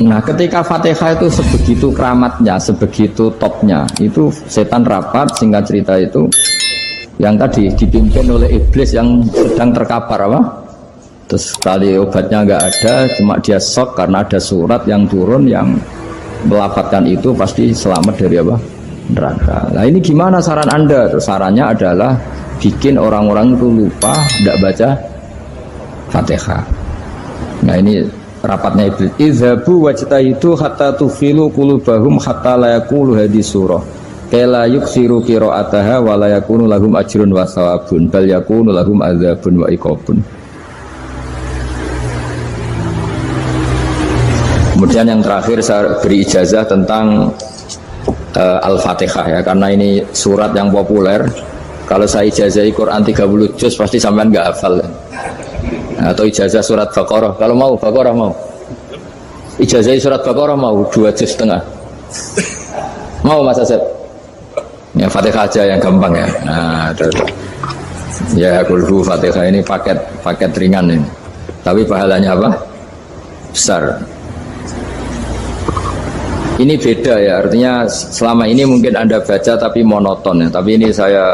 Nah, ketika Fatihah itu sebegitu keramatnya, sebegitu topnya, itu setan rapat, singkat cerita itu yang tadi dipimpin oleh iblis yang sedang terkapar apa? Terus kali obatnya nggak ada, cuma dia shock karena ada surat yang turun yang melafatkan itu pasti selamat dari apa? Neraka. Nah ini gimana saran Anda? Terus sarannya adalah bikin orang-orang itu lupa, tidak baca Fatihah. Nah ini rapatnya iblis. Izhabu wajtahidu hatta tufilu qulubahum hatta la yaqulu hadhihi surah. Kala yuksiru qira'ataha wa la yakunu lahum ajrun wa thawabun bal yakunu lahum adzabun wa iqabun. Kemudian yang terakhir saya beri ijazah tentang Al-Fatihah ya, karena ini surat yang populer. Kalau saya ijazahi Quran 30 juz pasti sampean nggak hafal. Atau ijazah surat Baqarah, kalau mau Baqarah mau. Ijazah surat Baqarah mau 2 juz setengah. Mau Mas Asep? Ya Fatihah aja yang gampang ya. Nah, ya kulhu Fatihah ini paket ringan ini. Tapi pahalanya apa? Besar. Ini beda ya, artinya selama ini mungkin Anda baca tapi monoton ya. Tapi ini saya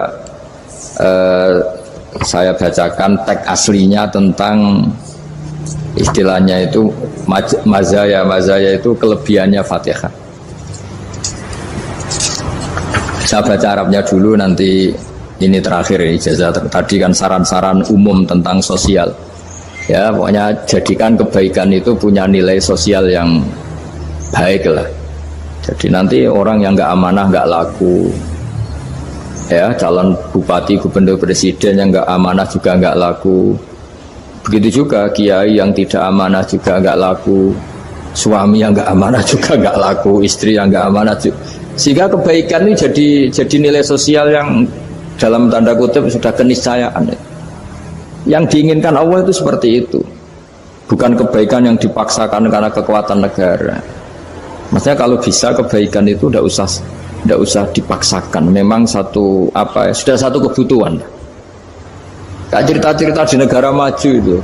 bacakan teks aslinya tentang istilahnya itu mazaya itu kelebihannya Fatihah. Saya baca Arabnya dulu, nanti ini terakhir ijazah. Tadi kan saran-saran umum tentang sosial ya, pokoknya jadikan kebaikan itu punya nilai sosial yang baik lah. Jadi nanti orang yang nggak amanah nggak laku ya, calon bupati, gubernur, presiden yang nggak amanah juga nggak laku. Begitu juga kiai yang tidak amanah juga nggak laku, suami yang nggak amanah juga nggak laku, istri yang nggak amanah juga. Sehingga kebaikan ini jadi nilai sosial yang dalam tanda kutip sudah keniscayaan. Yang diinginkan Allah itu seperti itu, bukan kebaikan yang dipaksakan karena kekuatan negara. Maksudnya kalau bisa kebaikan itu tidak usah dipaksakan. Memang satu apa ya, sudah satu kebutuhan. Kayak cerita-cerita di negara maju itu,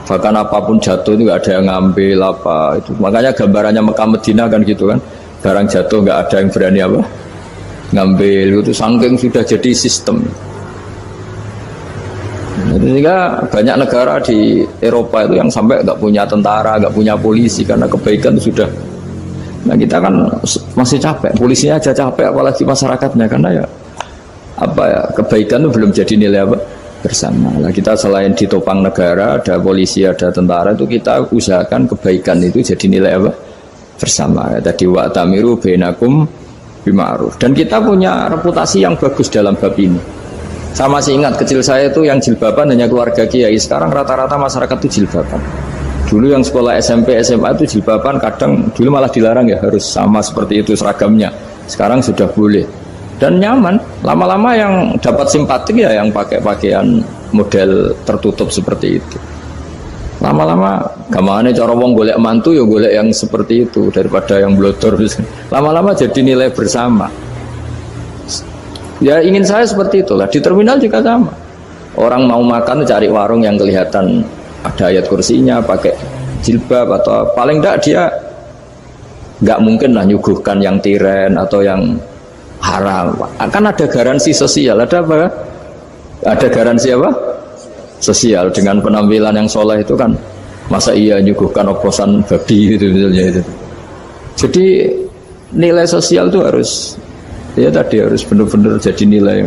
bahkan apapun jatuh itu nggak ada yang ngambil apa itu. Makanya gambarannya Mekah Medina kan gitu kan, barang jatuh nggak ada yang berani apa ngambil itu, saking sudah jadi sistem. Sehingga banyak negara di Eropa itu yang sampai nggak punya tentara, nggak punya polisi karena kebaikan itu sudah. Nah kita kan masih capek, polisinya aja capek, apalagi masyarakatnya, karena ya apa ya, kebaikan itu belum jadi nilai apa bersama. Nah kita selain ditopang negara, ada polisi, ada tentara, itu kita usahakan kebaikan itu jadi nilai apa bersama. Ya, tadi wa'tamiru bainakum bima'ruf. Dan kita punya reputasi yang bagus dalam bab ini. Saya masih ingat kecil saya itu yang jilbaban hanya keluarga kiai. Sekarang rata-rata masyarakat itu jilbaban. Dulu yang sekolah SMP, SMA itu jilbaban kadang dulu malah dilarang ya, harus sama seperti itu seragamnya. Sekarang sudah boleh dan nyaman. Lama-lama yang dapat simpatik ya yang pakai pakaian model tertutup seperti itu. Lama-lama gamane cara wong golek mantu ya golek yang seperti itu daripada yang blodor. Lama-lama jadi nilai bersama. Ya ingin saya seperti itulah. Di terminal juga sama. Orang mau makan cari warung yang kelihatan ada ayat kursinya, pakai jilbab, atau paling enggak dia enggak mungkin lah nyuguhkan yang tiren atau yang haram. Kan ada garansi sosial, ada apa? Ada garansi apa? Sosial dengan penampilan yang soleh itu kan, masa iya nyuguhkan oposan babi gitu misalnya itu. Jadi nilai sosial itu harus ya tadi harus benar-benar jadi nilai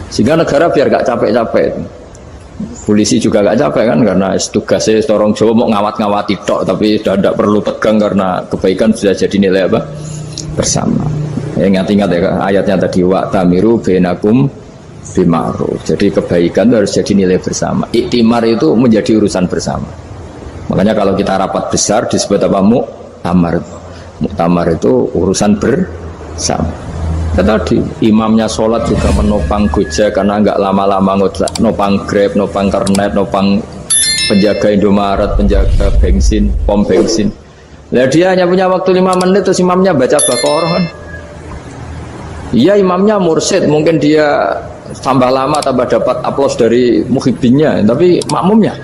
sehingga negara biar gak capek-capek. Polisi juga gak capek kan, karena tugasnya orang Jawa mau ngawat-ngawati tok, tapi sudah tidak perlu tegang karena kebaikan sudah jadi nilai apa bersama. Ya, ingat-ingat ya ayatnya tadi, wa'tamiru bainakum bima'ruf. Jadi kebaikan itu harus jadi nilai bersama. Iktimar itu menjadi urusan bersama. Makanya kalau kita rapat besar disebut apa? Muktamar. Muktamar itu urusan bersama. Tadi imamnya sholat juga menopang Gojek karena nggak lama-lama nopang Grab, nopang Kernet, nopang penjaga Indomaret, penjaga bensin, pom bensin. Nah dia hanya punya waktu 5 menit terus imamnya baca Baqarah kan. Iya imamnya mursyid, mungkin dia tambah lama tambah dapat aplaus dari muhibbinnya, tapi makmumnya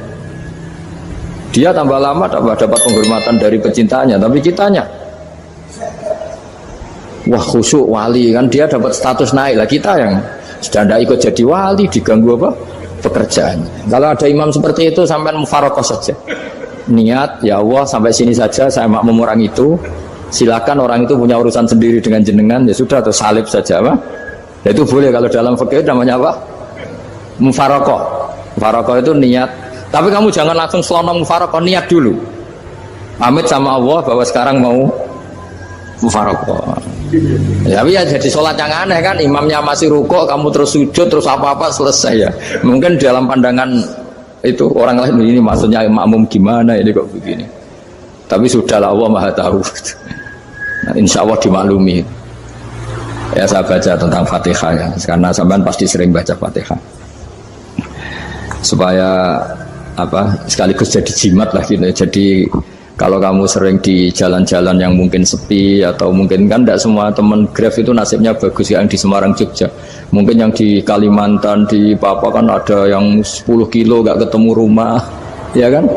Dia tambah lama dapat penghormatan dari pecintanya, tapi kitanya wah khusyuk wali kan, dia dapat status naik lah. Kita yang sudah tidak ikut jadi wali diganggu apa pekerjaannya. Kalau ada imam seperti itu sampai mufarokoh saja, niat ya Allah sampai sini saja, saya makmum orang itu, silakan orang itu punya urusan sendiri dengan jenengan, ya sudah, atau salib saja apa ya, itu boleh. Kalau dalam fikih namanya apa, mufarokoh. Mufarokoh itu niat. Tapi kamu jangan langsung selonong mufarokoh, niat dulu. Pamit sama Allah bahwa sekarang mau mufarokoh. Ya, tapi ya jadi sholat yang aneh kan, imamnya masih rukuk, kamu terus sujud, terus apa-apa selesai ya. Mungkin dalam pandangan itu orang lain ini maksudnya makmum gimana ini kok begini. Tapi sudahlah, Allah Maha tahu. Nah, insya Allah dimaklumi. Ya saya baca tentang Fatihah ya, karena sampean pasti sering baca Fatihah. Supaya apa sekaligus jadi jimat lah gitu. Jadi kalau kamu sering di jalan-jalan yang mungkin sepi, atau mungkin kan tidak semua teman Grab itu nasibnya bagus yang di Semarang Jogja, mungkin yang di Kalimantan, di Papua kan ada yang 10 kilo gak ketemu rumah, ya kan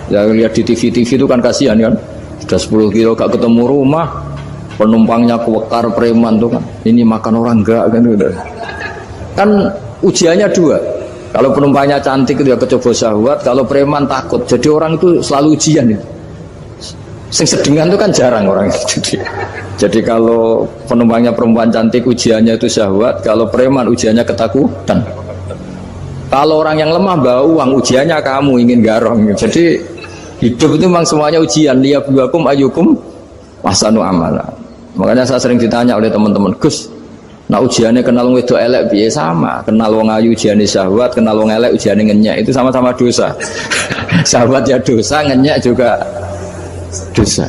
ya, lihat di TV itu kan kasihan kan, sudah 10 kilo gak ketemu rumah, penumpangnya kewekar preman tuh kan, ini makan orang enggak kan, udah kan ujiannya dua. Kalau penumpangnya cantik dia kecoba syahwat, kalau preman takut. Jadi orang itu selalu ujian itu. Sing sedengan itu kan jarang orang itu. Jadi kalau penumpangnya perempuan cantik ujiannya itu syahwat, kalau preman ujiannya ketakutan. Kalau orang yang lemah bawa uang ujiannya kamu ingin garong. Jadi hidup itu memang semuanya ujian. Liyabluwakum ayyukum ahsanu amala. Makanya saya sering ditanya oleh teman-teman, Gus, nah ujiannya kenal wong wedok elek piye? Sama, kenal wong ayu ujiannya syahwat, kenal wong elek ujiannya ngenyek, itu sama-sama dosa. Syahwat ya dosa, ngenyek juga dosa.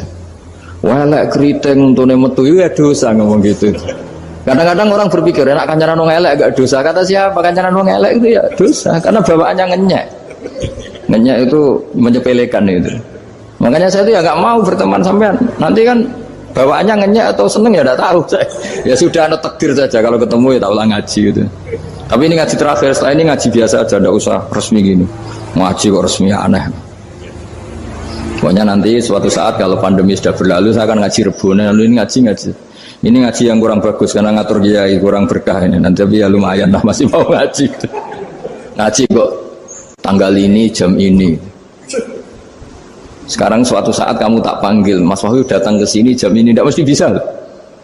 Wah elek keriting untune metu ya dosa, ngomong gitu. Kadang-kadang orang berpikir enak kancanan wong elek gak dosa. Kata siapa? Kancanan wong elek itu ya dosa, karena bawaannya ngenyek. Ngenyek itu menyepelekan itu. Makanya saya itu ya gak mau berteman sampean. Nanti kan bawaannya ngenyek atau seneng ya tidak tahu. Ya sudah, ada takdir saja, kalau ketemu ya tak ulang ngaji gitu. Tapi ini ngaji terakhir, setelah ini ngaji biasa aja, tidak usah resmi gini. Ngaji kok resmi aneh. Pokoknya nanti suatu saat kalau pandemi sudah berlalu, saya akan ngaji Rebona. Lalu ini ngaji. Ini ngaji yang kurang bagus karena ngatur kiai kurang berkah ini. Nanti tapi ya lumayan lah, masih mau ngaji. Ngaji kok tanggal ini jam ini. Sekarang suatu saat kamu tak panggil, Mas Wahyu datang ke sini jam ini, tidak mesti bisa.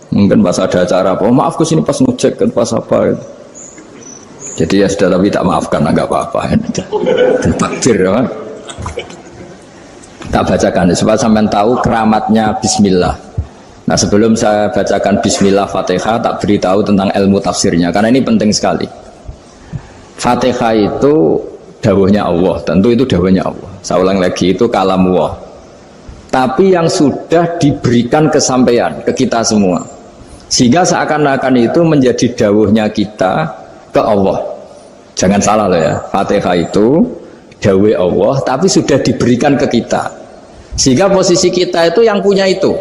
Mungkin pas ada acara apa, oh maaf ke sini pas ngecek kan pas apa. Gitu. Jadi ya sudah, tapi tak maafkan, enggak apa-apa. Takdir ya. Tak bacakan supaya sampean tahu keramatnya Bismillah. Nah sebelum saya bacakan Bismillah Fatihah, tak beritahu tentang ilmu tafsirnya karena ini penting sekali. Fatihah itu dawuhnya Allah, tentu itu dawuhnya Allah. Saya ulang lagi, itu kalamullah. Tapi yang sudah diberikan kesampaian ke kita semua, sehingga seakan-akan itu menjadi dawuhnya kita ke Allah. Jangan salah loh ya, Fatihah itu dawuh Allah, tapi sudah diberikan ke kita, sehingga posisi kita itu yang punya itu.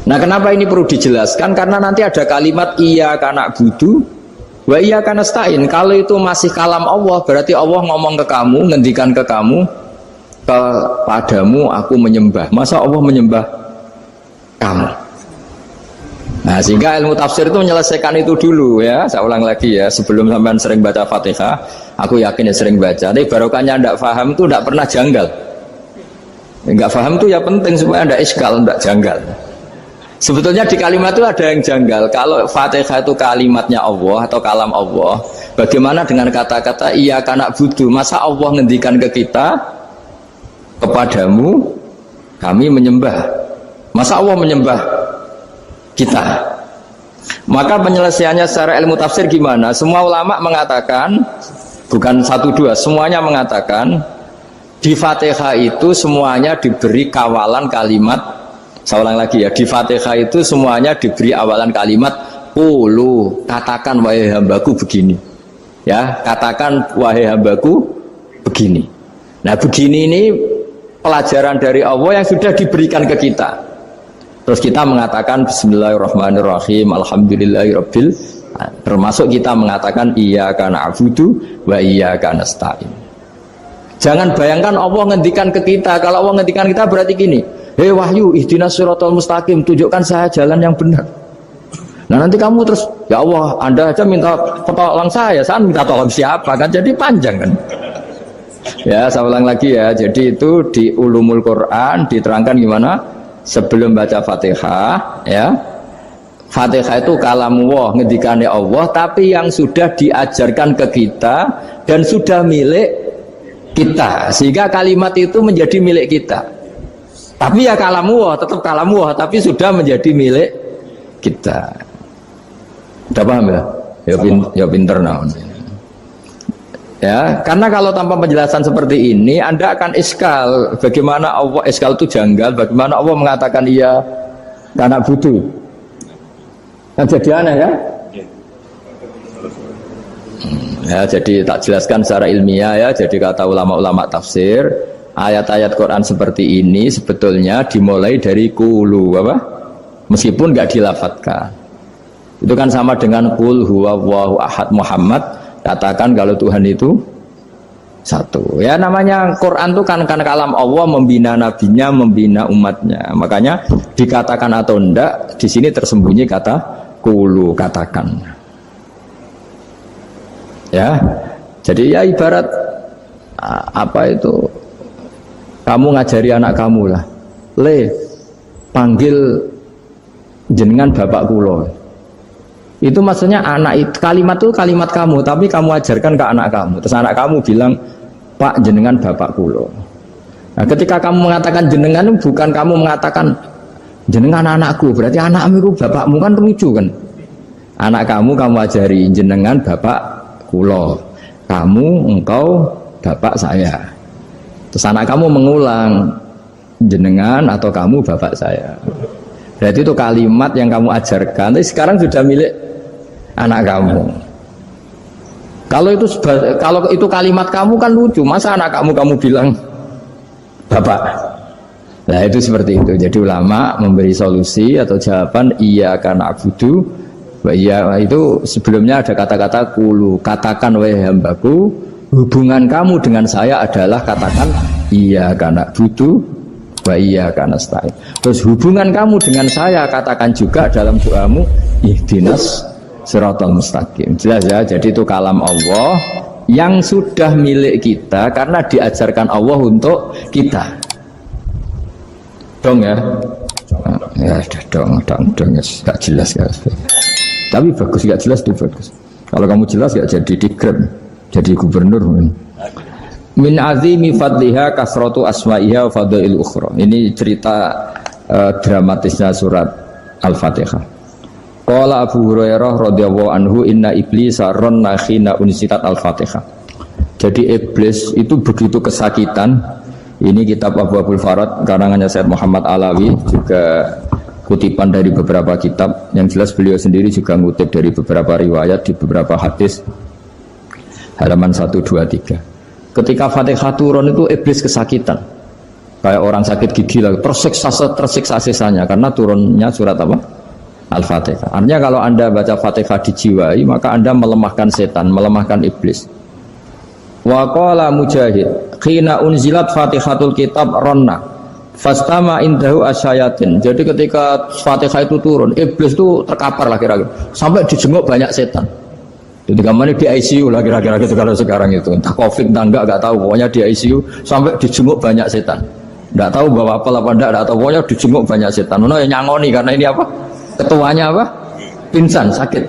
Nah kenapa ini perlu dijelaskan? Karena nanti ada kalimat iyyaka na'budu wa iyyaka nasta'in. Kalau itu masih kalam Allah, berarti Allah ngomong ke kamu, ngendikan ke kamu, kepadamu aku menyembah. Masa Allah menyembah kamu? Nah sehingga ilmu tafsir itu menyelesaikan itu dulu ya. Saya ulang lagi ya, sebelum sampean sering baca Fatihah, aku yakin ya sering baca. Tapi barokahnya tidak paham itu tidak pernah janggal. Enggak paham itu ya penting supaya tidak iskal, tidak janggal. Sebetulnya di kalimat itu ada yang janggal. Kalau Fatihah itu kalimatnya Allah atau kalam Allah, bagaimana dengan kata-kata iyyaka na'budu? Masa Allah ngendikan ke kita, kepadamu kami menyembah? Masa Allah menyembah kita? Maka penyelesaiannya secara ilmu tafsir gimana? Semua ulama mengatakan, bukan satu dua, semuanya mengatakan di Fatihah itu semuanya diberi kawalan kalimat. Saya ulang lagi ya, di Fatihah itu semuanya diberi awalan kalimat qulu, katakan wahai hambaku begini. Ya, katakan wahai hambaku begini. Nah, begini ini pelajaran dari Allah yang sudah diberikan ke kita. Terus kita mengatakan bismillahirrahmanirrahim, alhamdulillahirabbil, termasuk kita mengatakan iyyaka na'budu wa iyyaka nasta'in. Jangan bayangkan Allah ngendikan ke kita. Kalau Allah ngendikan kita berarti gini, hei wahyu, ihdinas siratal mustaqim, tunjukkan saya jalan yang benar. Nah nanti kamu terus, ya Allah, Anda aja minta tolong saya minta tolong siapa kan? Jadi panjang kan? Ya, saya ulang lagi ya. Jadi itu di Ulumul Quran diterangkan gimana? Sebelum baca Fatihah, ya. Fatihah itu kalamullah, ngendikane Allah, tapi yang sudah diajarkan ke kita dan sudah milik kita, sehingga kalimat itu menjadi milik kita. Tapi ya kalamullah, tetap kalamullah, tapi sudah menjadi milik kita. Udah paham ya? Ya pinter naon. Ya, karena kalau tanpa penjelasan seperti ini, Anda akan iskal. Bagaimana Allah, iskal itu janggal. Bagaimana Allah mengatakan iya karena butuh? Kan jadi aneh ya? Ya, jadi tak jelaskan secara ilmiah ya. Jadi kata ulama-ulama tafsir, ayat-ayat Quran seperti ini sebetulnya dimulai dari qulu apa? Meskipun nggak dilafatkan. Itu kan sama dengan qul huwallahu ahad Muhammad. Katakan kalau Tuhan itu satu. Ya namanya Quran itu kan kalam Allah, membina nabinya, membina umatnya. Makanya dikatakan atau enggak, di sini tersembunyi kata qulu, katakan. Ya. Jadi ya ibarat apa itu? Kamu ngajari anak kamu lah. Panggil jenengan bapak kula. Itu maksudnya anak itu, kalimat itu kalimat kamu, tapi kamu ajarkan ke anak kamu. Terus anak kamu bilang, Pak jenengan bapak kulo. Nah, ketika kamu mengatakan jenengan, bukan kamu mengatakan jenengan anakku, berarti anakmu itu bapakmu, kan lucu kan? Anak kamu ajari jenengan bapak kulo, engkau bapak saya. Terus anak kamu mengulang jenengan atau kamu bapak saya. Berarti itu kalimat yang kamu ajarkan, tapi sekarang sudah milik anak kamu. Kalau itu kalimat kamu kan lucu, masa anak kamu bilang bapak. Nah itu seperti itu. Jadi ulama memberi solusi atau jawaban iya karena abudu. Iya itu sebelumnya ada kata-kata qulu, katakan wahai hambaku, hubungan kamu dengan saya adalah katakan iya karena abudu wa iya karena nasta'in. Terus hubungan kamu dengan saya katakan juga dalam doamu ihdinas siratal mustaqim. Jelas ya, jadi itu kalam Allah yang sudah milik kita karena diajarkan Allah untuk kita. Dong ya? Ya sudah dong ya, gak jelas ya. Tapi bagus, gak jelas itu bagus. Kalau kamu jelas gak jadi dikrem, jadi gubernur. Min azimi fadliha kasratu asma'iha wa fadail ukhra. Ini cerita dramatisnya surat Al-Fatihah. Qala Abu Hurairah radhiyallahu anhu inna iblisa ranna khina unsitat Al-Fatihah. Jadi iblis itu begitu kesakitan. Ini kitab Abu Abul Farad karangannya Syed Muhammad Alawi, juga kutipan dari beberapa kitab. Yang jelas beliau sendiri juga ngutip dari beberapa riwayat di beberapa hadis. Halaman 123. Ketika Fatihah turun itu iblis kesakitan. Kayak orang sakit gigi lah, tersiksa sisanya karena turunnya surat apa? Al-Fatihah. Artinya kalau Anda baca Fatihah dijiwai, maka Anda melemahkan setan, melemahkan iblis. Wa qala Mujahid, khina unzilat Fatihatul kitab ronna fastama indahu asyayatin. Jadi ketika Fatihah itu turun, iblis itu terkapar lah kira-kira. Sampai dijenguk banyak setan. Jadi kemana di ICU lah kira-kira gitu kalau sekarang itu. Entah COVID entah enggak tahu. Pokoknya di ICU sampai dijenguk banyak setan. Enggak tahu bawa apa enggak tahu. Pokoknya dijenguk banyak setan. Ono yang nyangoni karena ini apa? Ketuanya apa? Pingsan, sakit.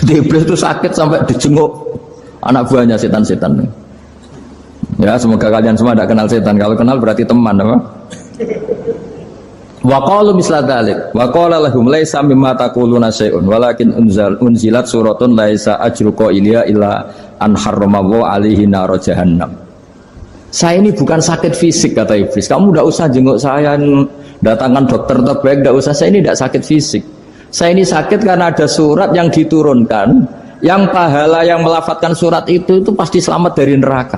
Jadi iblis itu sakit sampai dijenguk anak buahnya setan-setan. Ya, semoga kalian semua tidak kenal setan. Kalau kenal berarti teman, apa? Wa qalu misla dzalik. Wa qala lahum laisa mimma taquluna syai'un walakin unzilat suratun laisa ajru qailiha illa an harramallahu alaihi nar jahannam. Saya ini bukan sakit fisik kata iblis. Kamu tidak usah jenguk saya, datangkan dokter terbaik, tidak usah. Saya ini tidak sakit fisik. Saya ini sakit karena ada surat yang diturunkan, yang pahala yang melafatkan surat itu pasti selamat dari neraka.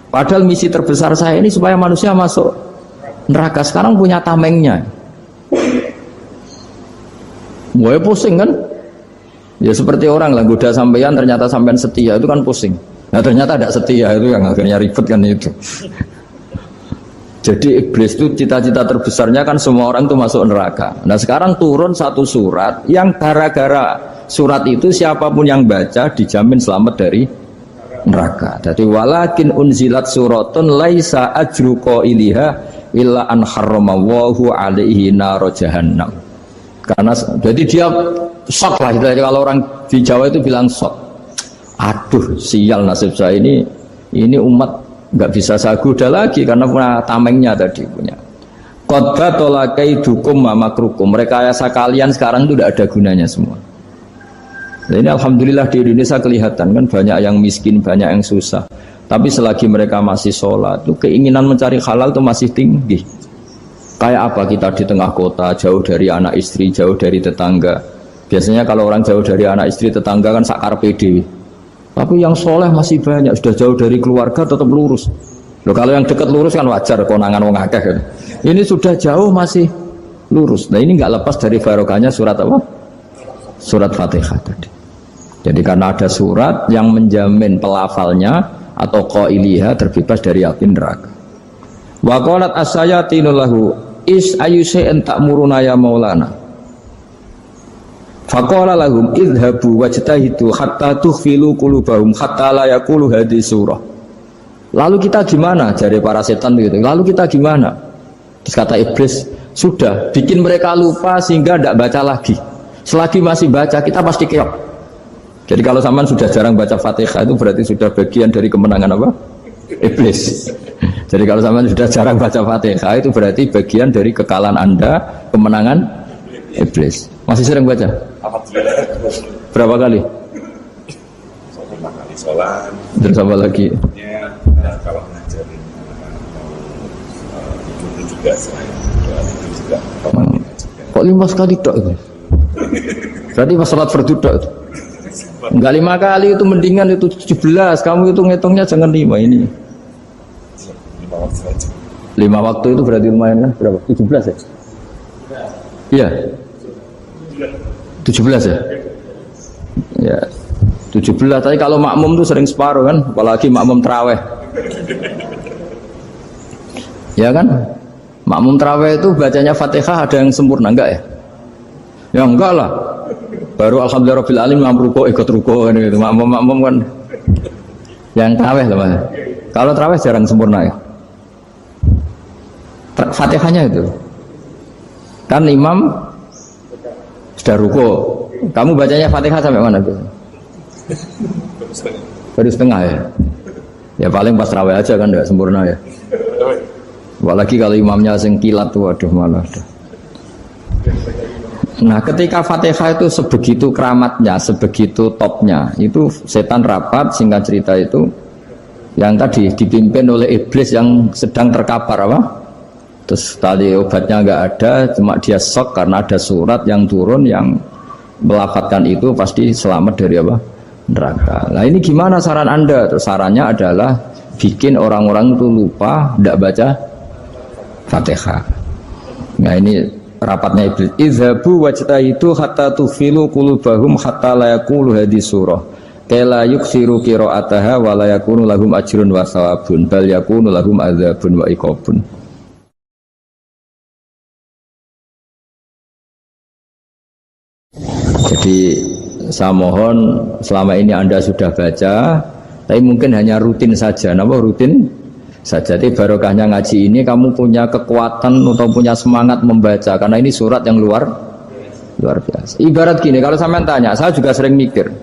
Padahal misi terbesar saya ini supaya manusia masuk neraka. Sekarang punya tamengnya. Wah pusing kan? Ya seperti orang lah, goda sampean ternyata sampean setia, itu kan pusing. Nah ternyata tidak setia, itu yang akhirnya ribet kan itu. Jadi iblis itu cita-cita terbesarnya kan semua orang itu masuk neraka. Nah sekarang turun satu surat yang gara-gara surat itu siapapun yang baca dijamin selamat dari neraka. Jadi walakin unzilat suratun laisa ajru qailiha illa an harramallahu alaihi nar jahannam. Karena jadi dia shock lah, kalau orang di Jawa itu bilang shock. Aduh sial nasib saya ini umat nggak bisa saya goda lagi karena punya tamengnya tadi punya. Qadba tolakai dukum mamakrukum. Rekayasa kalian sekarang itu tidak ada gunanya semua. Nah, ini alhamdulillah di Indonesia kelihatan kan banyak yang miskin, banyak yang susah. Tapi selagi mereka masih sholat, itu keinginan mencari halal itu masih tinggi. Kayak apa kita di tengah kota, jauh dari anak istri, jauh dari tetangga. Biasanya kalau orang jauh dari anak istri, tetangga kan sakar pede. Tapi yang soleh masih banyak, sudah jauh dari keluarga tetap lurus. Loh, kalau yang dekat lurus kan wajar, konangan wong akeh kan. Ini sudah jauh masih lurus. Nah ini nggak lepas dari barokahnya surat apa? Surat Fatihah tadi. Jadi karena ada surat yang menjamin pelafalnya atau qailiha terbebas dari api neraka. Wa qalat as-sayatinu lahu is ayyusai'an ta'muruna ya maulana. Faqala lahum idhabu wajtahidu hatta tukhfilu qulubahum hatta la yaqulu hadhihi surah. Lalu kita gimana? Jari para setan begitu. Lalu kita gimana? Terus kata iblis, sudah bikin mereka lupa sehingga tidak baca lagi. Selagi masih baca kita pasti keok. Jadi kalau sampean sudah jarang baca Fatihah itu berarti sudah bagian dari kemenangan apa? Iblis. Jadi kalau sampean sudah jarang baca Fatihah itu berarti bagian dari kekalahan Anda, kemenangan iblis. Masih sering baca? Berapa kali? 5 kali sholat. Terus apa lagi? Ya, kalau ngajarin itu juga saya itu juga. Kok 5 sekali tok itu? Berarti pas sholat fardu tok itu? Enggak 5 kali itu mendingan itu 17. Kamu itu ngitungnya jangan 5 ini. 5 waktu saja. 5 waktu itu berarti lumayan kan? Berapa? 17 ya? Iya. 17 ya? Ya 17, tapi kalau makmum tuh sering separuh kan, apalagi makmum terawih. Ya kan? Makmum terawih itu bacanya Fatihah ada yang sempurna enggak ya? Ya enggak lah. Baru alhamdulillah rabbil alamin mampu ikut ruko kan gitu. Makmum kan yang terawih lah Mas. Kalau terawih jarang sempurna ya. Fatihahnya itu. Kan imam sudah ruko, kamu bacanya Fatihah sampai mana tuh? Baru setengah ya. Ya paling pas raweh aja kan tidak sempurna ya. Apalagi kalau imamnya sing kilat tuh, waduh malah. Nah ketika Fatihah itu sebegitu keramatnya, sebegitu topnya, itu setan rapat singkat cerita itu yang tadi dipimpin oleh iblis yang sedang terkapar apa? Terus tadi obatnya nggak ada, cuma dia shock karena ada surat yang turun yang melafatkan itu pasti selamat dari apa? Neraka. Nah ini gimana saran Anda? Terus sarannya adalah bikin orang-orang itu lupa, tidak baca Fatihah. Nah ini rapatnya iblis. Izhabu wajtahidu hatta tufilu qulubahum hatta la yaqulu hadhihi surah. Kala yuksiru qira'ataha wa la yakunu lahum ajrun wa thawabun bal yakunu lahum adzabun wa iqabun. Jadi saya mohon selama ini Anda sudah baca, tapi mungkin hanya rutin saja. Kenapa rutin saja? Jadi barokahnya ngaji ini kamu punya kekuatan atau punya semangat membaca karena ini surat yang luar biasa. Ibarat gini, kalau sampean tanya, saya juga sering mikir,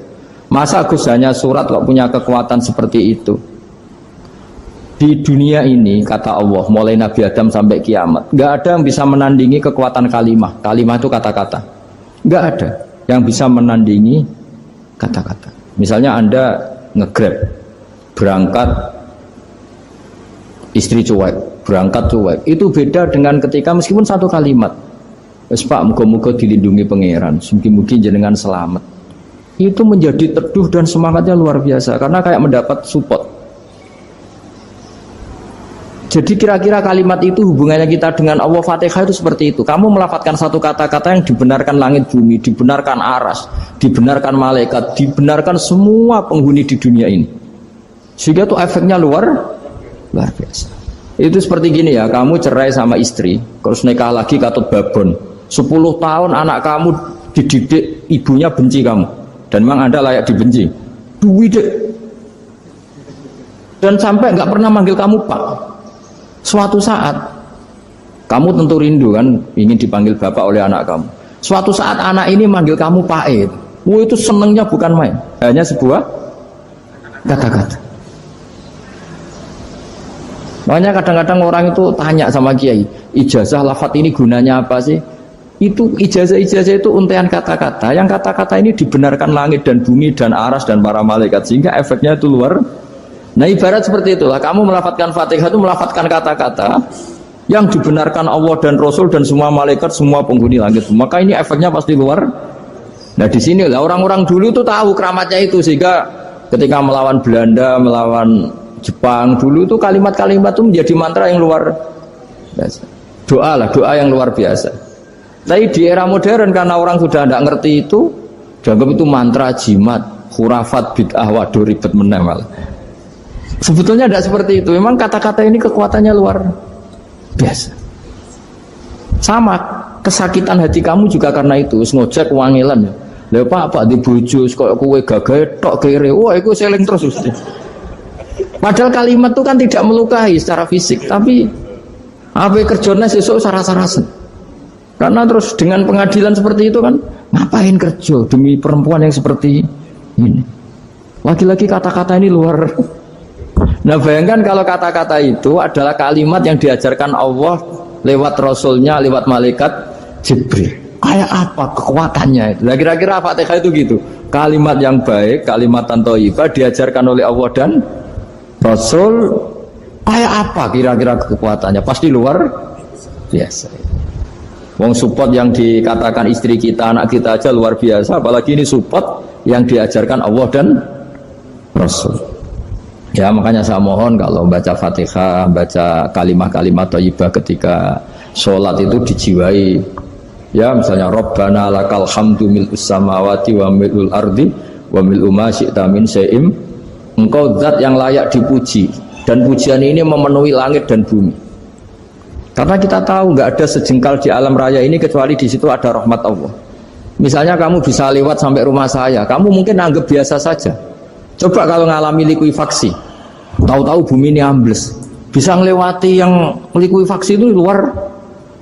masa Gus hanya surat kok punya kekuatan seperti itu? Di dunia ini kata Allah, mulai Nabi Adam sampai kiamat, nggak ada yang bisa menandingi kekuatan kalimah. Kalimah itu kata-kata, nggak ada yang bisa menandingi kata-kata. Misalnya Anda nge-grab berangkat istri cuek, berangkat cuek, itu beda dengan ketika meskipun satu kalimat, wes Pak muga-muga dilindungi pangeran, mungkin jenengan selamat, itu menjadi teduh dan semangatnya luar biasa karena kayak mendapat support. Jadi kira-kira kalimat itu hubungannya kita dengan Allah. Fatihah itu seperti itu. Kamu melafadzkan satu kata-kata yang dibenarkan langit bumi, dibenarkan aras, dibenarkan malaikat, dibenarkan semua penghuni di dunia ini. Sehingga tuh efeknya luar biasa. Itu seperti gini ya, kamu cerai sama istri, terus nikah lagi katut babon. 10 tahun anak kamu dididik, ibunya benci kamu. Dan memang Anda layak dibenci. Duwi dek. Dan sampai nggak pernah manggil kamu Pak. Suatu saat, kamu tentu rindu kan, ingin dipanggil Bapak oleh anak kamu. Suatu saat anak ini manggil kamu Pak E. Wah itu senengnya bukan main. Hanya sebuah kata-kata. Makanya kadang-kadang orang itu tanya sama kiai, ijazah lafadz ini gunanya apa sih? Itu ijazah-ijazah itu untaian kata-kata. Yang kata-kata ini dibenarkan langit dan bumi dan aras dan para malaikat, sehingga efeknya itu luar. Nah ibarat seperti itulah, kamu melafadzkan Fatihah itu melafadzkan kata-kata yang dibenarkan Allah dan Rasul dan semua malaikat, semua penghuni langit. Maka ini efeknya pasti luar. Nah di sini lah orang-orang dulu itu tahu keramatnya itu, sehingga ketika melawan Belanda, melawan Jepang dulu itu kalimat-kalimat itu menjadi mantra yang luar biasa. Doa yang luar biasa. Tapi di era modern karena orang sudah tidak ngerti itu, dianggap itu mantra, jimat, khurafat, bid'ah, waduh ribet menemal. Sebetulnya tidak seperti itu. Memang kata-kata ini kekuatannya luar biasa. Sama kesakitan hati kamu juga karena itu. Ngojek wangilan ya. Lha Pak di bojo kok kowe gagahe tok kere. Wah, iku seling terus mesti. Padahal kalimat itu kan tidak melukai secara fisik, tapi apa kerjanya sesuk saras-sarasen. Karena terus dengan pengadilan seperti itu kan, ngapain kerja demi perempuan yang seperti ini? Lagi-lagi kata-kata ini luar. Nah bayangkan kalau kata-kata itu adalah kalimat yang diajarkan Allah lewat Rasulnya, lewat malaikat Jibril. Kayak apa kekuatannya itu? Nah kira-kira Fatihah itu gitu. Kalimat yang baik, kalimat thayyibah diajarkan oleh Allah dan Rasul, kayak apa kira-kira kekuatannya? Pasti luar biasa. Wong support yang dikatakan istri kita, anak kita aja luar biasa, apalagi ini support yang diajarkan Allah dan Rasul. Ya makanya saya mohon kalau baca Fatihah, baca kalimat-kalimat thayyibah ketika sholat itu dijiwai. Ya misalnya Rabbana lakal hamdu mil'us samawati wa mil'ul ardi wa mil'u ma syi'ta min syai'im. Engkau zat yang layak dipuji, dan pujian ini memenuhi langit dan bumi. Karena kita tahu nggak ada sejengkal di alam raya ini kecuali di situ ada rahmat Allah. Misalnya kamu bisa lewat sampai rumah saya, kamu mungkin anggap biasa saja. Coba kalau ngalami likuifaksi, tahu-tahu bumi ini ambles, bisa ngelewati yang likuifaksi itu luar.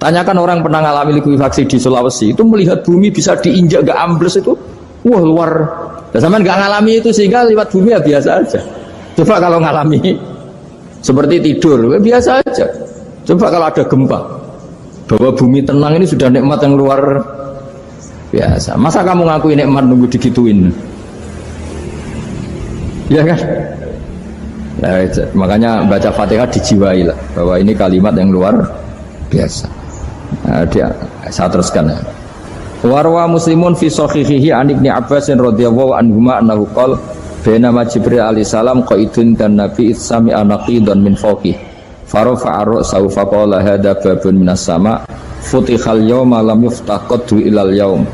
Tanyakan orang pernah ngalami likuifaksi di Sulawesi, itu melihat bumi bisa diinjak nggak ambles itu, wah luar. Dan sampean nggak ngalami itu sehingga lewat bumi ya biasa aja. Coba kalau ngalami seperti tidur, ya biasa aja. Coba kalau ada gempa, bahwa bumi tenang ini sudah nikmat yang luar biasa. Masa kamu ngaku nikmat nunggu digituin? Ya kan? Ya, makanya baca Fatihah dijiwai lah, bahwa ini kalimat yang luar biasa. Nah, saya teruskan ya. Warwa Muslimun fi sahihihi an Ibnu Abbas radhiyallahu anhuma annahu qala bainama Jibril alaihi salam qaidun dan Nabi sami anaqidan min fawqi farafa'a ra'sahu faqala hadza babun minas sama futihal yawma lam yuftah qaddu ilal yaum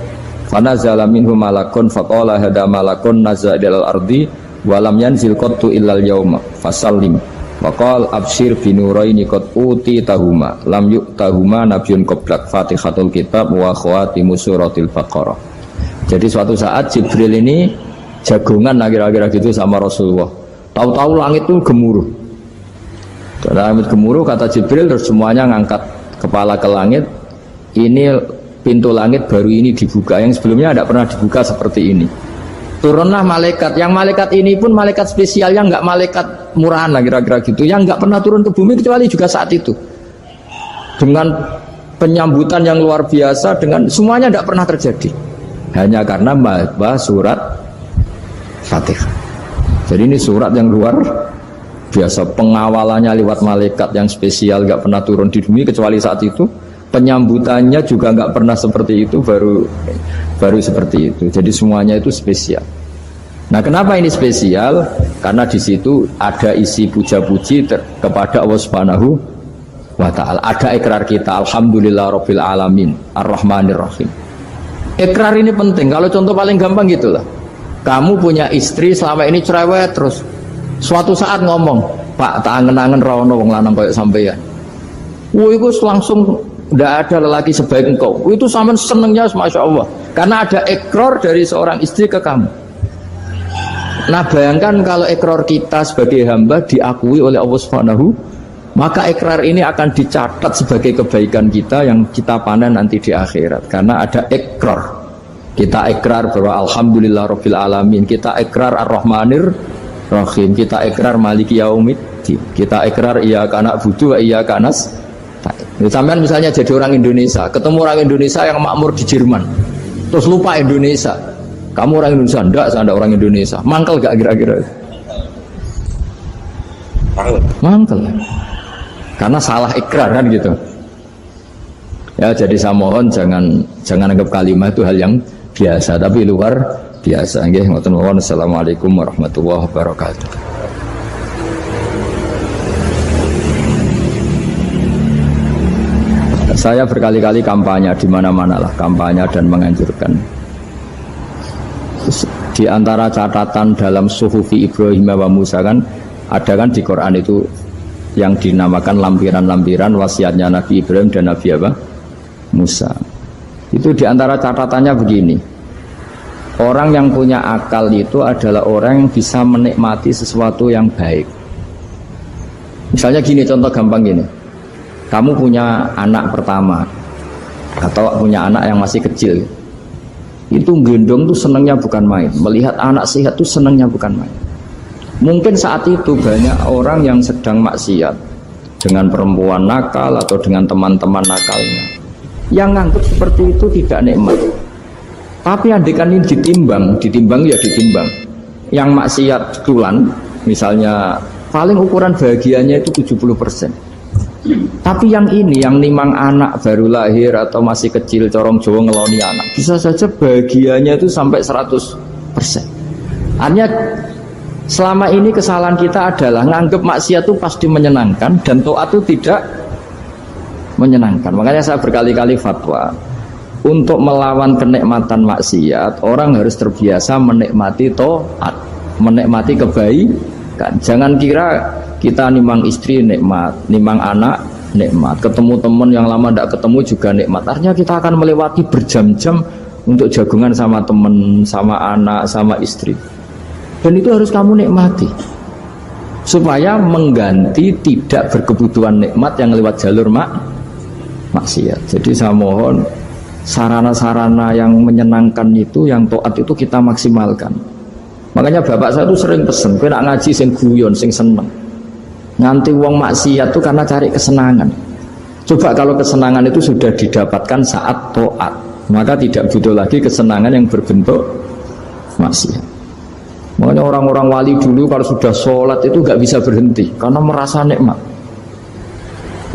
fanazala minhu malakun faqala hadza malakun nazala ilal ardi wa lam yanzil qaddu ilal yauma fasallim waqal abshir binuraini qad uti tahuma lam yu'tahuma nabiyyun qablak Fatihatul kitab wa khawatimu suratil Baqarah. Jadi suatu saat Jibril ini jagongan kira-kira gitu sama Rasulullah. Tahu-tahu langit itu gemuruh. Langit gemuruh kata Jibril, terus semuanya ngangkat kepala ke langit. Ini pintu langit baru ini dibuka, yang sebelumnya tidak pernah dibuka seperti ini. Turunlah malaikat, yang malaikat ini pun malaikat spesial, yang nggak malaikat murahan lah kira-kira gitu, yang nggak pernah turun ke bumi kecuali juga saat itu, dengan penyambutan yang luar biasa, dengan semuanya tidak pernah terjadi, hanya karena bahwa surat Fatihah. Jadi ini surat yang luar biasa, pengawalannya lewat malaikat yang spesial, nggak pernah turun di bumi kecuali saat itu. Penyambutannya juga nggak pernah seperti itu, baru seperti itu. Jadi semuanya itu spesial. Nah kenapa ini spesial? Karena di situ ada isi puja-puji kepada Allah Subhanahu wa Ta'ala. Ada ikrar kita, Alhamdulillah Rabbil Alamin Ar-Rahmanir Rahim. Ikrar ini penting. Kalau contoh paling gampang gitulah, kamu punya istri selama ini cerewet terus, Suatu saat ngomong, Pak, tak angen-angen ra ono wong lanang koyo sampeyan. Itu langsung tidak ada lelaki sebaik engkau. Itu sampean senengnya, masya Allah, karena ada ikrar dari seorang istri ke kamu. Nah bayangkan kalau ikrar kita sebagai hamba diakui oleh Allah Subhanahu, maka ikrar ini akan dicatat sebagai kebaikan kita yang kita panen nanti di akhirat. Karena ada ikrar, kita ikrar bahwa alhamdulillah rabbil alamin, kita ikrar ar-rahmanir rahim, kita ikrar maliki yaumiddin, kita ikrar iyyaka na'budu wa iyyaka nasta'in. Sampean misalnya jadi orang Indonesia, ketemu orang Indonesia yang makmur di Jerman, terus lupa Indonesia. Kamu orang Indonesia? Enggak, saya enggak orang Indonesia. Mangkel gak kira-kira? Mangkel. Karena salah ikrar kan gitu. Ya, jadi saya mohon jangan anggap kalimat itu hal yang biasa, tapi luar biasa. Nggih, ngoten mawon. Assalamualaikum warahmatullahi wabarakatuh. Saya berkali-kali kampanye di mana-mana lah, kampanye dan menganjurkan. Di antara catatan dalam Suhufi Ibrahim wa Musa kan ada kan di Quran itu yang dinamakan lampiran-lampiran wasiatnya Nabi Ibrahim dan Nabi apa? Musa. Itu di antara catatannya begini. Orang yang punya akal itu adalah orang yang bisa menikmati sesuatu yang baik. Misalnya gini, contoh gampang gini. Kamu punya anak pertama atau punya anak yang masih kecil, itu gendong tuh senangnya bukan main, melihat anak sehat tuh senangnya bukan main. Mungkin saat itu banyak orang yang sedang maksiat dengan perempuan nakal atau dengan teman-teman nakalnya, yang nganggap seperti itu tidak nikmat. Tapi andekan ini ditimbang ya ditimbang. Yang maksiat tulan misalnya paling ukuran bahagianya itu 70%. Tapi yang ini, yang nimang anak baru lahir atau masih kecil, corong Jawa ngeloni anak, bisa saja bahagianya itu sampai 100%. Artinya selama ini kesalahan kita adalah nganggap maksiat itu pasti menyenangkan dan taat itu tidak menyenangkan. Makanya saya berkali-kali fatwa, untuk melawan kenikmatan maksiat, orang harus terbiasa menikmati taat, menikmati kebaikan. Jangan kira kita nimang istri nikmat, nimang anak nikmat, ketemu teman yang lama tidak ketemu juga nikmat. Artinya kita akan melewati berjam-jam untuk jagungan sama teman, sama anak, sama istri. Dan itu harus kamu nikmati supaya mengganti tidak berkebutuhan nikmat yang lewat jalur maksiat. Jadi saya mohon sarana-sarana yang menyenangkan itu, yang taat itu kita maksimalkan. Makanya bapak saya itu sering pesen, kowe nak ngaji sing guyon, sing seneng. Nganti wong maksiat itu karena cari kesenangan. Coba kalau kesenangan itu sudah didapatkan saat taat, maka tidak butuh lagi kesenangan yang berbentuk maksiat. Makanya orang-orang wali dulu kalau sudah sholat itu gak bisa berhenti karena merasa nikmat.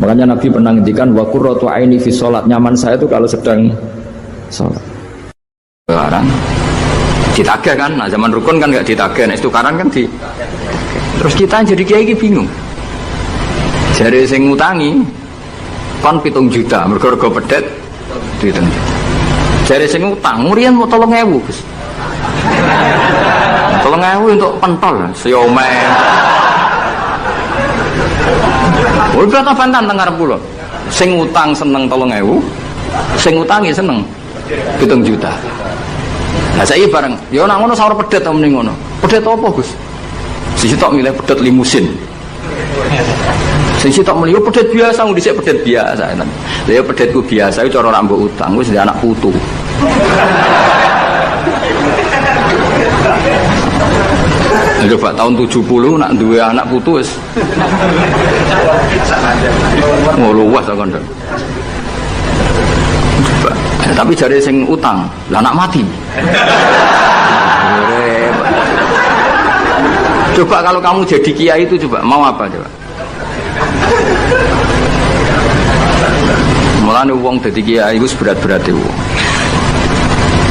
Makanya Nabi pernah ngendikan wa qurratu aini fi sholat, nyaman saya itu kalau sedang sholat. Sekarang ditagih kan, nah zaman rukun kan gak ditagih, nah istukaran kan di. Terus kita jadi kiai bingung. Jare sing ngutangi kon 7 juta, mergo pedet dihitung. Jare sing utang murian mau 3.000, Gus. 3.000 untuk pentol, siomay. Oh, kata pantan teng ngarep kula. Sing utang seneng 3.000, sing utangi seneng 7 juta. Lah saiki bareng, ya nak ngono sawur pedet ta mending ngono. Pedet apa, Gus? Sisi tok milih pedet limusin. Sisi tok milih pedet biasa, dhisik pedet biasa. Lah ya pedetku biasa iku cara nak mbok utang wis anak putu. Coba tahun 70 nak duwe anak putu wis luas kok nduk. Tapi jare sing utang, lah anak mati. Coba kalau kamu jadi kiai itu coba mau apa coba? Mulane wong dadi kiai iku berat-berat itu.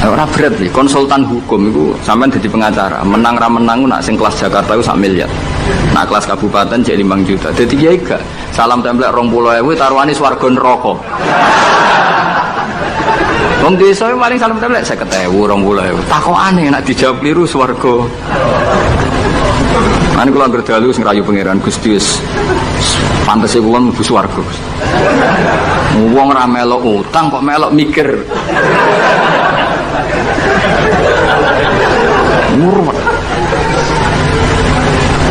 Ora berat nih, konsultan hukum itu sampean jadi pengacara, menang ra menang nak sing kelas Jakarta itu 1 miliar. Nak kelas kabupaten jadi 5 juta. Dadi kiai gak salam templek 20.000 taruhane swarga neraka. Wong desa paling salam templek 50.000 20.000. Takokane nak dijawab kliru swarga. Mane kula anggere dalu sing rayu pangeran Gusti wis pantese kula mlebu swarga. Wong ora melok utang kok melok mikir. Murwet.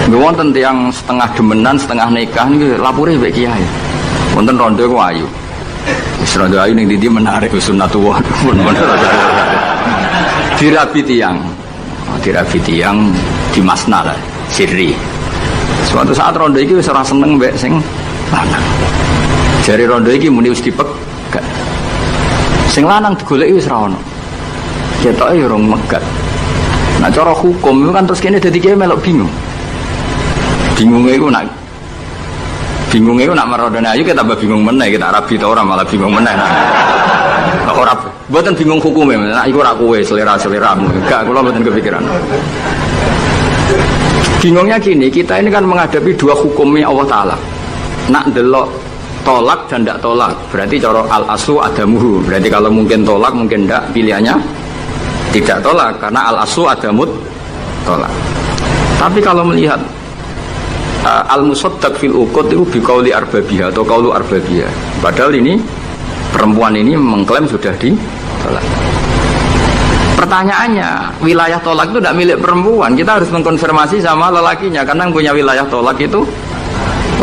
Wonten tiyang setengah demenan, setengah nikah niki lapure mbek kiai. Wonten rondo ku ayu. Wis rondo ayu ning ndi menarik sunnatullah. Dirabi tiyang di masna lah, sirri. Suatu saat rondo iki wis ora seneng mbek sing lanang. Jare rondo iki muni wis dipegat. Sing lanang digoleki wis ora ono. Ketoke ya rong megat. Nah cara hukum itu kan terus kene dadi kiai melok bingung. Bingungnya itu nak merodone ayu kita tambah bingung meneh, kita rabi ta ora malah bingung meneh. Ora mboten bingung hukume, nek iku ora kowe selera-seleramu. Enggak, kula mboten kepikiran. Bingungnya gini, kita ini kan menghadapi dua hukumnya Allah Ta'ala. Nak delok tolak dan tidak tolak, berarti cara al-aslu adamuhu. Berarti kalau mungkin tolak, mungkin tidak, pilihannya tidak tolak, karena al-aslu adamut tolak. Tapi kalau melihat al-musaddaq fil uqud itu biqauli arbabiyah atau qaulu arbabiyah. Padahal ini perempuan ini mengklaim sudah ditolak. Pertanyaannya, wilayah tolak itu tidak milik perempuan. Kita harus mengkonfirmasi sama lelakinya, karena yang punya wilayah tolak itu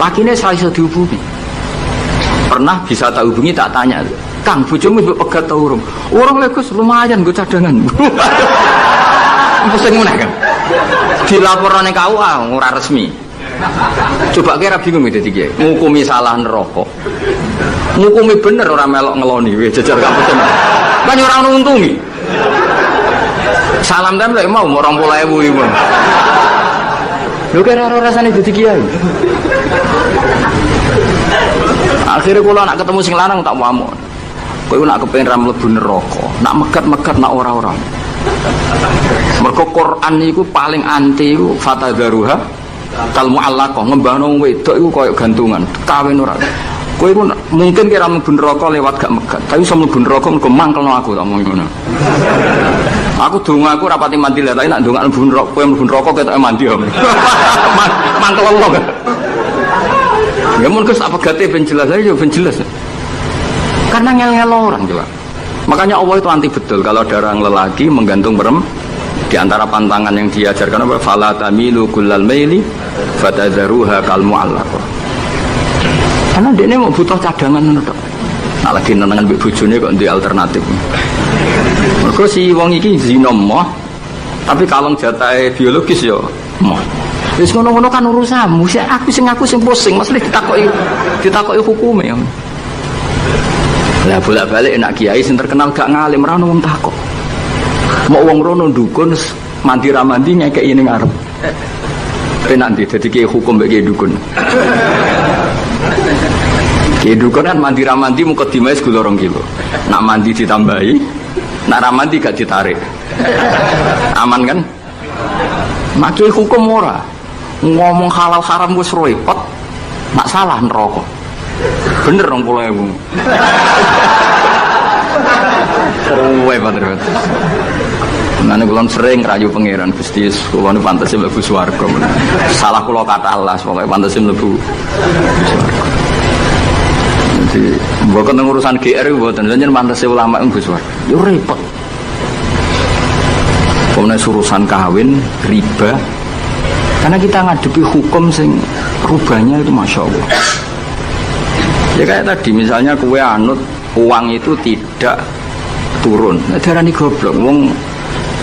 lakinya saya bisa dihubungi. Pernah bisa tak hubungi, tak tanya, Kang, bojomu mbok pegat ta urung? Urung lek Gus, lumayan nggo cadangan. Pusing meneh kan. Dilaporane KUA ora resmi. Coba kira bingung dadi kiai. Ngukumi salah neraka. Ngukumi bener ora melok ngeloni wis jejer gak pesen. Kan ora ono untungi. Salam kan lek mau 20.000 iki. Lho kira ora rasane dadi kiai. Akhirnya kula nak ketemu sing lanang tak mau. Kowe nak kepengin ra mlebu neraka, nak megat-megat nak ora-ora. Mergo Quran iku paling anti iku fatadzaruha kal mu'allaqah, ngembahno wedok iku koyo gantungan, kawin ora. Kowe iku mungkin kira mlebu neraka lewat gak megat, tapi iso mlebu neraka mergo mangkelno aku tak omong ngono. Aku donga aku rapati mandi lha, tapi nak ndongak mlebu neraka, kowe mlebu neraka ketoke mandi. Mangkel Allah. Ya mun Gus apa gate ben jelas aja ben jelas. Karena ngel-ngel orang coba. Makanya Allah itu anti betul kalau ada orang lelaki menggantung di antara pantangan yang diajarkan apa fala tamilu kullal maili fatadzaruha kal mu'allaqah. Karena dia ini mau butuh cadangan ngono tok. Nah lagi nenengan mbek bojone kok ndek alternatif. Mergo si wong iki zina moh tapi kalong jatahe biologis ya moh. Wis ngono-ngono kan urusanmu. Aku sing pusing, mesti ditakoki hukume. Lah bolak-balik nak kiai sing terkenal gak ngalim ora ono wong takok. Mau wong rono dukun mandi ra mandi nyekeki ning ngarep. Nanti dadi kiai hukum mbek kiai dukun. Kiai dukun kan mandi ra mandi mukadimah segula 2 kilo. Nak mandi ditambahi, nak ra mandi gak ditarik. Aman kan? Nak kiai hukum ora. Ngomong halal haram wis repot. Nak salah neraka. Bener 20.000. Ruwe padahal. Nane kula sering rayu pangeran Gusti kula niku pantese mlebu swarga. Salah kula kata Allah pokoke pantese mlebu swarga. Jadi mboten urusan GR mboten jenengan pantese ulama mlebu swarga. Yo repot. Kemudian urusan kawin, riba. Karena kita ngadepi hukum sing rubahnya itu Masya Allah. Ya kayak tadi misalnya kue anut uang itu tidak turun. Nah, darani goblok. Wong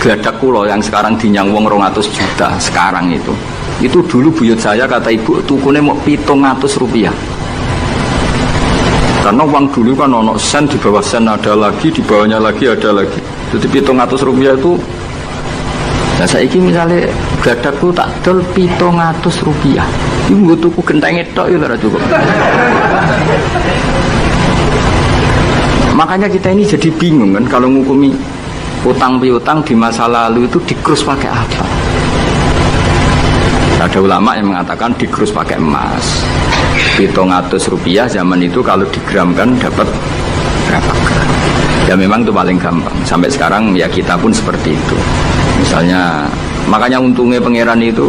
gladak kula yang sekarang dinyang wong 200 juta sekarang itu dulu buyut saya kata ibu tukune mau 700 rupiah. Karena uang dulu kan ono sen, di bawah sen ada lagi, di bawahnya lagi ada lagi. Jadi 700 rupiah itu. Nah saiki misalnya gladakku tak dol 700 rupiah. Iku nggo tuku genteng tok ya ora cukup. Makanya kita ini jadi bingung kan kalau ngukumi utang piutang di masa lalu itu dikrus pakai apa? Ada ulama yang mengatakan dikrus pakai emas. 700 rupiah zaman itu kalau digramkan dapat berapa gram? Ya memang itu paling gampang. Sampai sekarang ya kita pun seperti itu. Misalnya Makanya untungnya pangeran itu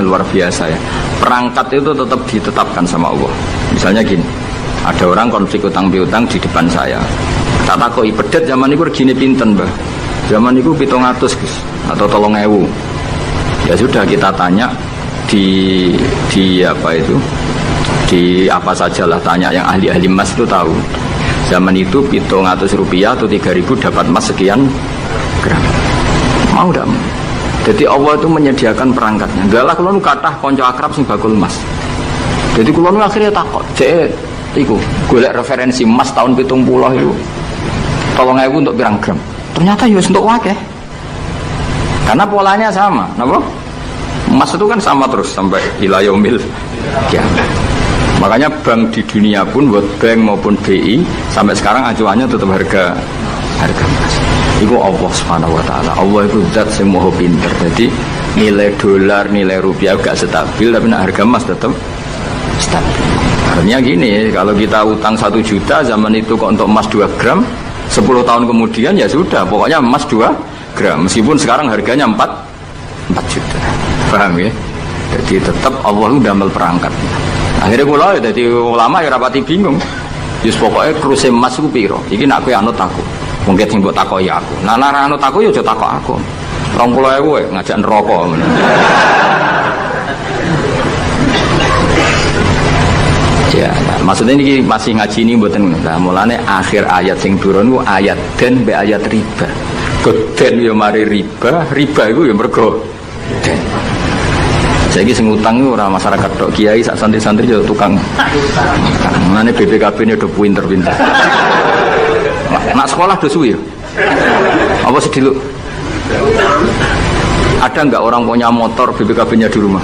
luar biasa ya. Perangkat itu tetap ditetapkan sama Allah. Misalnya gini, ada orang konflik utang piutang di depan saya. Tak takoki pedet zaman itu regine pinten, Mbah? Zaman itu 700 Gus atau 3.000. Ya sudah kita tanya di apa itu? Di apa sajalah tanya yang ahli-ahli emas itu tahu. Zaman itu 700 rupiah atau 3.000 dapat emas sekian gram. Mau tidak? Jadi Allah itu menyediakan perangkatnya. Galah kalau nu kathah kanca akrab sing bakul emas. Jadi kalau nu akhirnya takut, cek iku golek referensi emas tahun 70 itu 3.000 untuk pirang gram. Ternyata ya untuk wakeh. Karena polanya sama, napa? Emas itu kan sama terus sampai ila yaumil kiamat. Makanya bank di dunia pun, World Bank maupun BI sampai sekarang acuannya tetap harga emas. Itu Allah Subhanahu wa taala. Allah itu zat sing maha pinter. Jadi nilai dolar, nilai rupiah gak stabil, tapi harga emas tetap stabil. Artinya gini, kalau kita utang 1 juta zaman itu kok untuk emas 2 gram, 10 tahun kemudian ya sudah, pokoknya emas 2 gram. Meskipun sekarang harganya 4 juta. Paham ya? Jadi tetap Allah itu damel perangkatnya. Akhirnya kula jadi ulama ya rapati bingung. Yus pokoknya kruse emas ku piro? Iki nak kowe anut aku. Mungkin sing mbok takoki aku. Nah nek anut aku ya aja takok aku. 20.000 ngajak neraka. Ya, maksudnya ini masih ngaji ini mboten. Nah, mulane akhir ayat sing turun ku ayat den be ayat riba. Goden ya mari riba iku ya mergo den. Saiki sing utang iku ora masyarakat tok, kiai sak santri-santri yo tukang. Mulane BPKB ini udah pinter-pinter. Nak sekolah udah suwi ya? Apa sih dulu? Ada nggak orang punya motor BPKB-nya di rumah?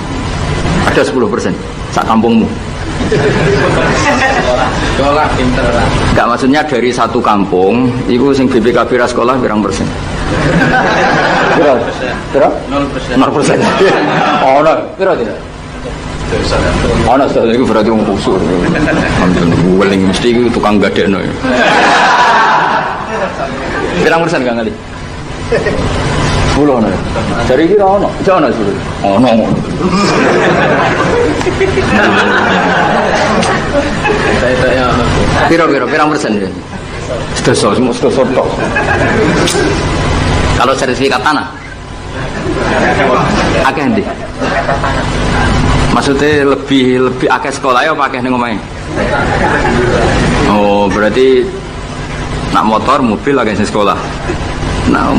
Ada 10% sak kampungmu. Sekolah pinter lah. Enggak, maksudnya dari satu kampung itu sing BPKB ra sekolah berang persen? Berapa? 0%. Oh, no. Berapa tidak? Oh, no, itu berarti orang kusur. Guling mesti itu tukang gadekno. Berang persen gak ngali? 10 ono. Dari iki ra ono. Jek ono 10. Ono. Saya Piro pirang persen ya? Semua tok. Kalau sertifikat tanah akeh ndi? Maksudnya lebih akeh sekolah ya apa akeh ning omahe? Oh, berarti nak motor mobil akeh sing sekolah. Nah,